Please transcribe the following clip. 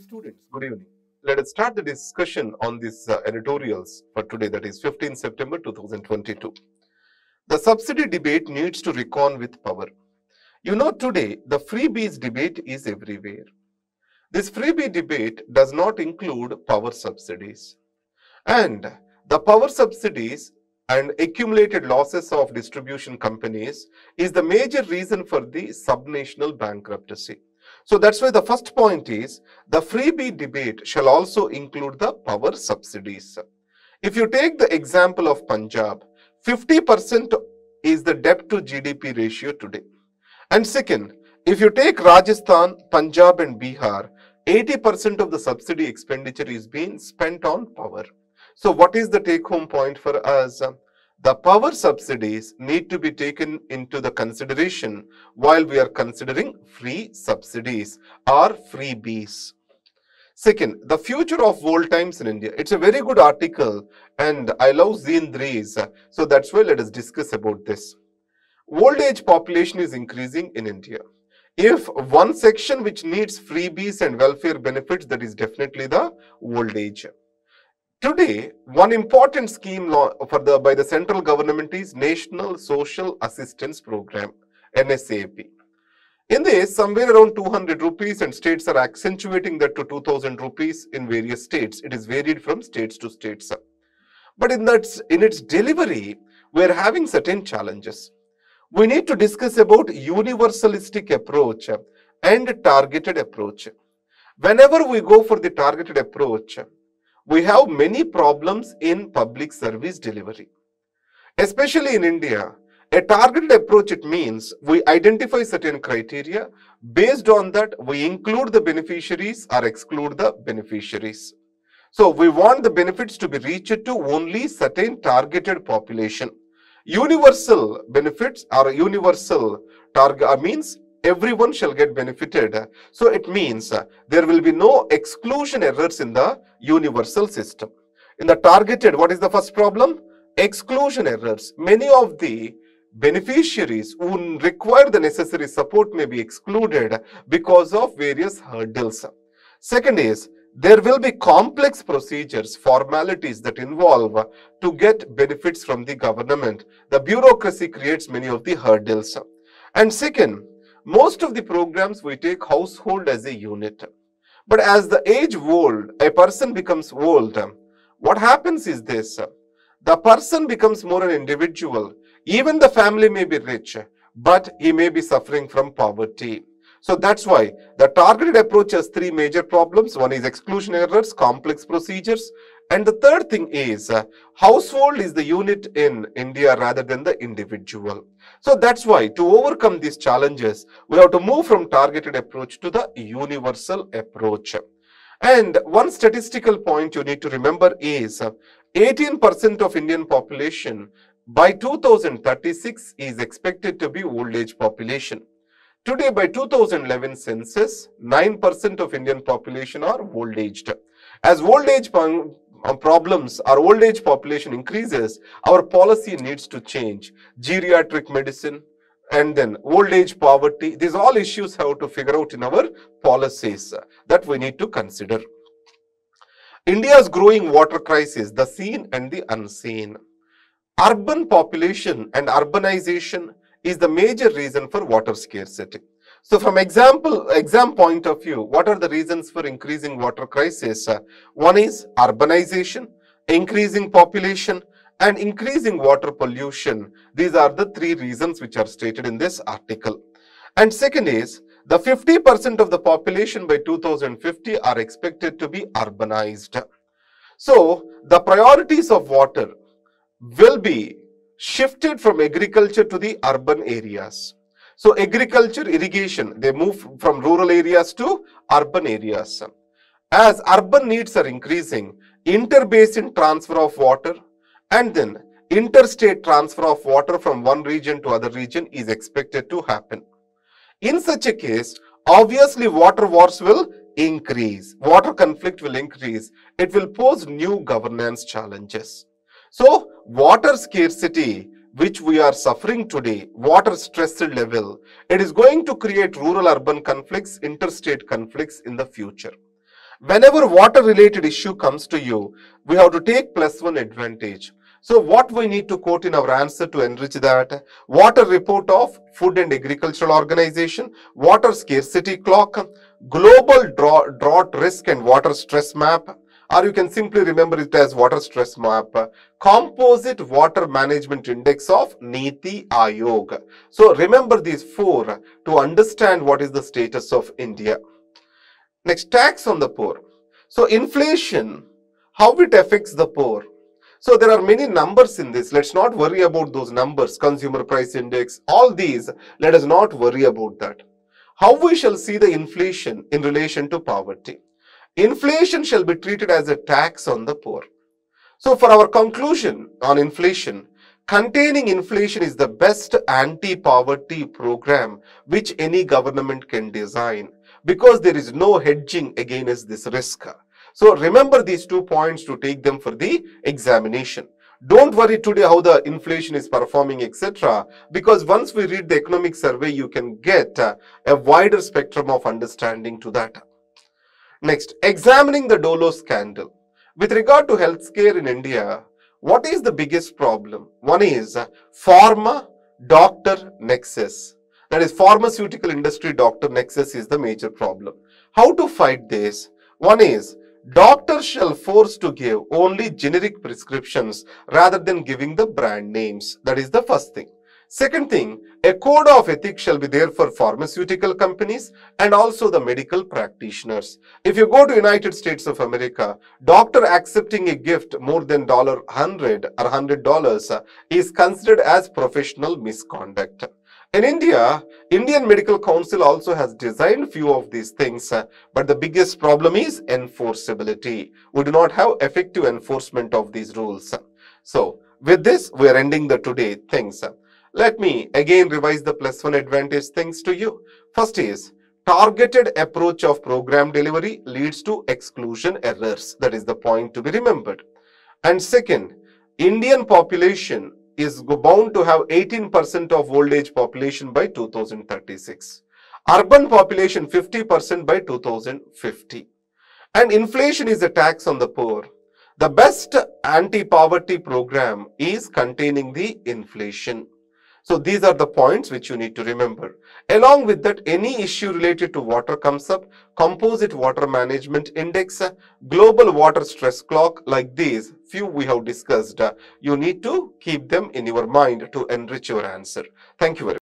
Students, good evening. Let us start the discussion on these editorials for today, that is 15 September 2022. The subsidy debate needs to reckon with power. You know, today the freebies debate is everywhere. This freebie debate does not include power subsidies. And the power subsidies and accumulated losses of distribution companies is the major reason for the subnational bankruptcy. So that's why the first point is the freebie debate shall also include the power subsidies. If you take the example of Punjab, 50% is the debt to GDP ratio today. And second, if you take Rajasthan, Punjab and Bihar, 80% of the subsidy expenditure is being spent on power. So what is the take-home point for us? The power subsidies need to be taken into the consideration while we are considering free subsidies or freebies. Second, the future of old times in India. It's a very good article and I love Zindrees. So that's why let us discuss about this. Old age population is increasing in India. If one section which needs freebies and welfare benefits, that is definitely the old age. Today, one important scheme by the central government is National Social Assistance Program, NSAP. In this, somewhere around 200 rupees and states are accentuating that to 2000 rupees in various states. It is varied from states to states. But in its delivery, we are having certain challenges. We need to discuss about universalistic approach and targeted approach. Whenever we go for the targeted approach, we have many problems in public service delivery. Especially in India, a targeted approach, it means we identify certain criteria. Based on that, we include the beneficiaries or exclude the beneficiaries. So we want the benefits to be reached to only certain targeted population. Universal benefits or universal target means everyone shall get benefited. So it means there will be no exclusion errors in the universal system. In the targeted, what is the first problem? Exclusion errors. Many of the beneficiaries who require the necessary support may be excluded because of various hurdles. Second is, there will be complex procedures, formalities that involve to get benefits from the government. The bureaucracy creates many of the hurdles. And second, most of the programs we take household as a unit. But as the age old, a person becomes old, what happens is this. The person becomes more an individual. Even the family may be rich, but he may be suffering from poverty. So that's why the targeted approach has three major problems. One is exclusion errors, complex procedures. And the third thing is household is the unit in India rather than the individual. So that's why to overcome these challenges, we have to move from targeted approach to the universal approach. And one statistical point you need to remember is 18% of Indian population by 2036 is expected to be old age population. Today, by 2011 census, 9% of Indian population are old aged. As old age problems, our old age population increases, our policy needs to change. Geriatric medicine and then old age poverty, these all issues have to figure out in our policies that we need to consider. India's growing water crisis, the seen and the unseen. Urban population and urbanization is the major reason for water scarcity. So from exam point of view, what are the reasons for increasing water crisis? One is urbanization, increasing population and increasing water pollution. These are the three reasons which are stated in this article. And second is the 50% of the population by 2050 are expected to be urbanized. So the priorities of water will be shifted from agriculture to the urban areas. So agriculture, irrigation, they move from rural areas to urban areas. As urban needs are increasing, interbasin transfer of water and then interstate transfer of water from one region to other region is expected to happen. In such a case, obviously water wars will increase, water conflict will increase. It will pose new governance challenges. So water scarcity, which we are suffering today, water stress level, it is going to create rural-urban conflicts, interstate conflicts in the future. Whenever water related issue comes to you, we have to take +1 advantage. So what we need to quote in our answer to enrich that? Water report of Food and Agricultural Organization, water scarcity clock, global drought risk and water stress map, or you can simply remember it as water stress map, composite water management index of Niti Aayog. So remember these four to understand what is the status of India. Next, tax on the poor. So inflation, how it affects the poor. So there are many numbers in this. Let's not worry about those numbers. Consumer price index, all these, let us not worry about that. How we shall see the inflation in relation to poverty. Inflation shall be treated as a tax on the poor. So for our conclusion on inflation, containing inflation is the best anti-poverty program which any government can design, because there is no hedging against this risk. So remember these 2 points to take them for the examination. Don't worry today how the inflation is performing, etc. Because once we read the economic survey, you can get a wider spectrum of understanding to that. Next, examining the Dolo Scandal. With regard to healthcare in India, what is the biggest problem? One is pharma-doctor nexus. That is, pharmaceutical industry doctor nexus is the major problem. How to fight this? One is, doctors shall force to give only generic prescriptions rather than giving the brand names. That is the first thing. Second thing, a code of ethics shall be there for pharmaceutical companies and also the medical practitioners. If you go to United States of America, doctor accepting a gift more than $100 or $100 is considered as professional misconduct. In India, Indian Medical Council also has designed few of these things, but the biggest problem is enforceability. We do not have effective enforcement of these rules. So, with this, we are ending the today things. Let me again revise the +1 advantage things to you. First is, targeted approach of program delivery leads to exclusion errors. That is the point to be remembered. And second, Indian population is bound to have 18% of old age population by 2036. Urban population 50% by 2050. And inflation is a tax on the poor. The best anti-poverty program is containing the inflation. So these are the points which you need to remember. Along with that, any issue related to water comes up, composite water management index, global water stress clock, like these few we have discussed. You need to keep them in your mind to enrich your answer. Thank you very much.